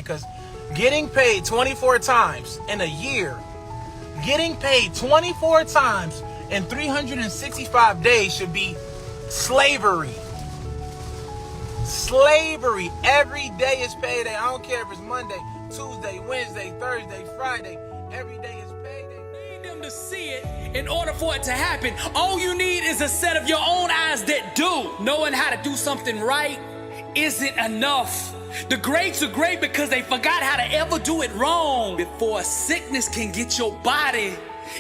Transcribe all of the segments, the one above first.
Because getting paid 24 times in a year, getting paid 24 times in 365 days should be slavery. Slavery. Every day is payday. I don't care if it's Monday, Tuesday, Wednesday, Thursday, Friday. Every day is payday. You need them to see it in order for it to happen. All you need is a set of your own eyes that do. Knowing how to do something right isn't enough. The greats are great because they forgot how to ever do it wrong. Before sickness can get your body,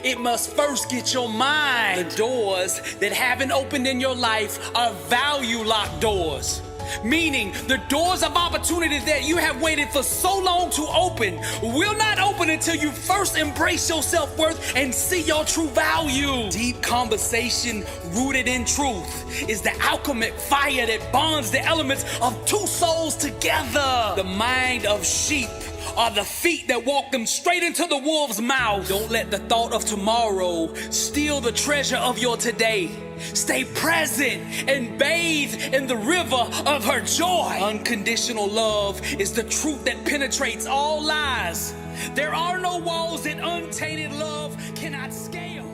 it must first get your mind. The doors that haven't opened in your life are value locked doors. Meaning the doors of opportunity that you have waited for so long to open will not open until you first embrace your self-worth and see your true value. Deep conversation rooted in truth is the alchemic fire that bonds the elements of two souls together. The mind of sheep are the feet that walk them straight into the wolf's mouth. Don't let the thought of tomorrow steal the treasure of your today. Stay present and bathe in the river of her joy. Unconditional love is the truth that penetrates all lies. There are no walls that untainted love cannot scale.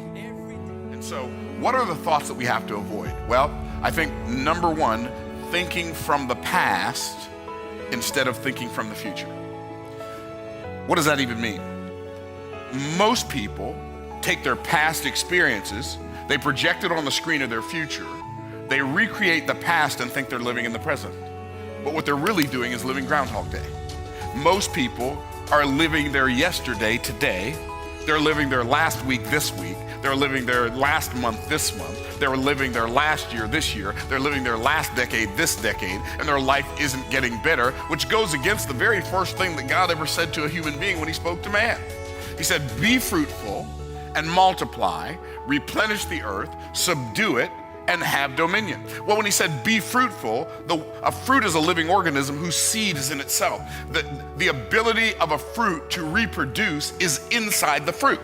And so, what are the thoughts that we have to avoid? Well, I think number one, thinking from the past instead of thinking from the future. What does that even mean? Most people take their past experiences, they project it on the screen of their future, they recreate the past and think they're living in the present. But what they're really doing is living Groundhog Day. Most people are living their yesterday today, they're living their last week this week, they're living their last month this month, they're living their last year this year, they're living their last decade this decade, and their life isn't getting better, which goes against the very first thing that God ever said to a human being when he spoke to man. He said, be fruitful and multiply, replenish the earth, subdue it, and have dominion. Well, when he said be fruitful, a fruit is a living organism whose seed is in itself. The ability of a fruit to reproduce is inside the fruit.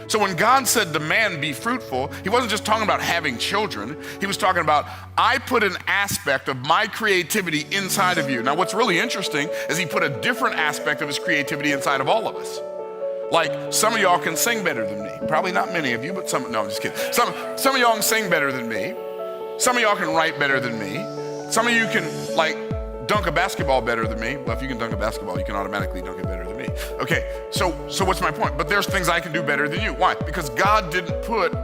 So when God said to man, be fruitful, he wasn't just talking about having children. He was talking about, I put an aspect of my creativity inside of you. Now, what's really interesting is he put a different aspect of his creativity inside of all of us. Like, some of y'all can sing better than me. Probably not many of you, but some, no, I'm just kidding. Some of y'all can sing better than me. Some of y'all can write better than me. Some of you can, like, dunk a basketball better than me. Well, if you can dunk a basketball, you can automatically dunk it better than me. Okay, so what's my point? But there's things I can do better than you. Why? Because God didn't put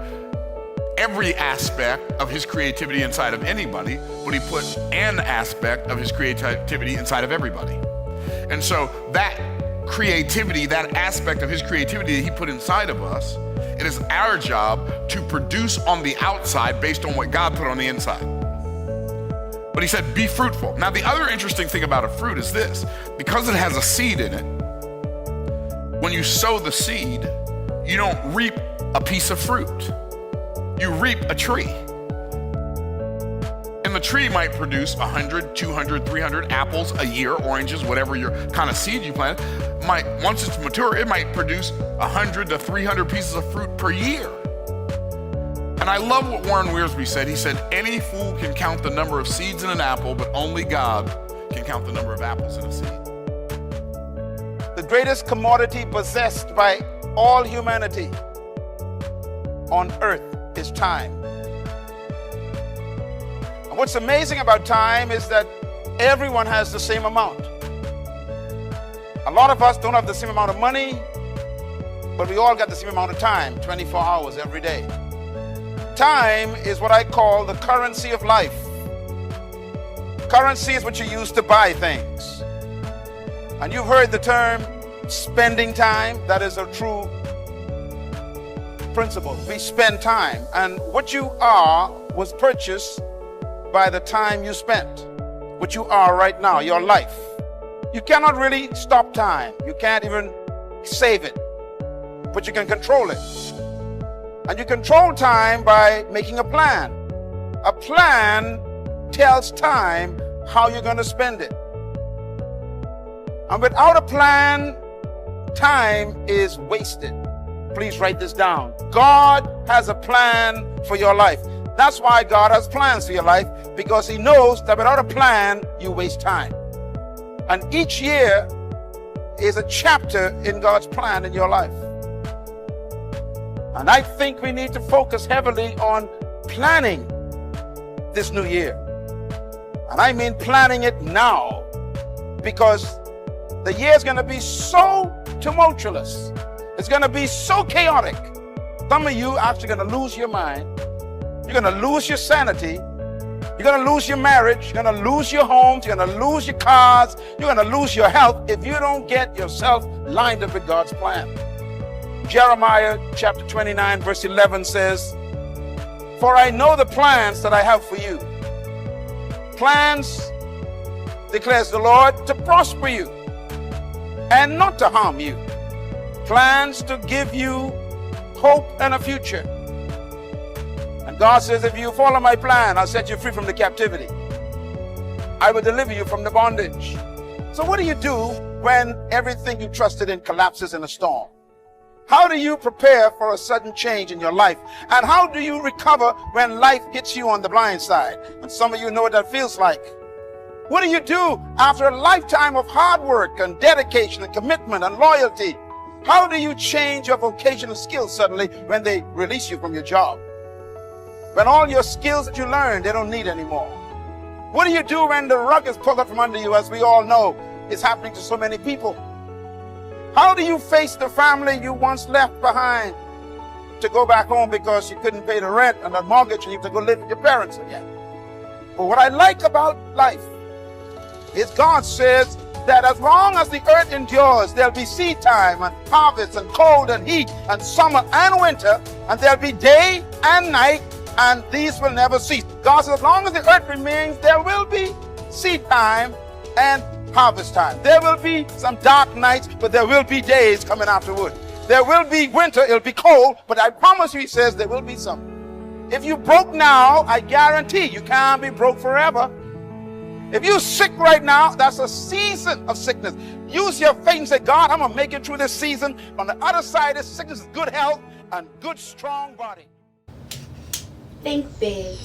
every aspect of his creativity inside of anybody, but he put an aspect of his creativity inside of everybody. And so that creativity, that aspect of his creativity that he put inside of us, it is our job to produce on the outside based on what God put on the inside. But he said, be fruitful. Now, the other interesting thing about a fruit is this: because it has a seed in it, when you sow the seed, you don't reap a piece of fruit. You reap a tree. And the tree might produce 100, 200, 300 apples a year, oranges, whatever your kind of seed you plant. Once it's mature, it might produce 100 to 300 pieces of fruit per year. And I love what Warren Wiersbe said. He said, any fool can count the number of seeds in an apple, but only God can count the number of apples in a seed. The greatest commodity possessed by all humanity on earth is time. And what's amazing about time is that everyone has the same amount. A lot of us don't have the same amount of money, but we all got the same amount of time, 24 hours every day. Time is what I call the currency of life. Currency is what you use to buy things. And you've heard the term spending time. That is a true principle. We spend time. And what you are was purchased by the time you spent. What you are right now, your life. You cannot really stop time. You can't even save it. But you can control it. And you control time by making a plan. A plan tells time how you're going to spend it. And without a plan, time is wasted. Please write this down. God has a plan for your life. That's why God has plans for your life, because he knows that without a plan, you waste time. And each year is a chapter in God's plan in your life. And I think we need to focus heavily on planning this new year. And I mean planning it now, because the year is going to be so tumultuous. It's going to be so chaotic. Some of you are actually going to lose your mind. You're going to lose your sanity. You're going to lose your marriage. You're going to lose your homes. You're going to lose your cars. You're going to lose your health if you don't get yourself lined up with God's plan. Jeremiah chapter 29 verse 11 says, "For I know the plans that I have for you. Plans, declares the Lord, to prosper you and not to harm you. Plans to give you hope and a future." And God says, if you follow my plan, I'll set you free from the captivity. I will deliver you from the bondage. So what do you do when everything you trusted in collapses in a storm? How do you prepare for a sudden change in your life? And how do you recover when life hits you on the blind side? And some of you know what that feels like. What do you do after a lifetime of hard work and dedication and commitment and loyalty? How do you change your vocational skills suddenly when they release you from your job? When all your skills that you learned, they don't need anymore? What do you do when the rug is pulled up from under you, as we all know is happening to so many people? How do you face the family you once left behind to go back home because you couldn't pay the rent and the mortgage and you have to go live with your parents again? But what I like about life is God says that as long as the earth endures, there'll be seed time and harvest and cold and heat and summer and winter, and there'll be day and night, and these will never cease. God says as long as the earth remains, there will be seed time and harvest time. There will be some dark nights, but there will be days coming afterward. There will be winter, it'll be cold, but I promise you, he says, there will be summer. If you broke now, I guarantee you can't be broke forever. If you're sick right now, that's a season of sickness. Use your faith and say, God, I'm going to make it through this season. On the other side of this sickness is good health and good, strong body. Think big.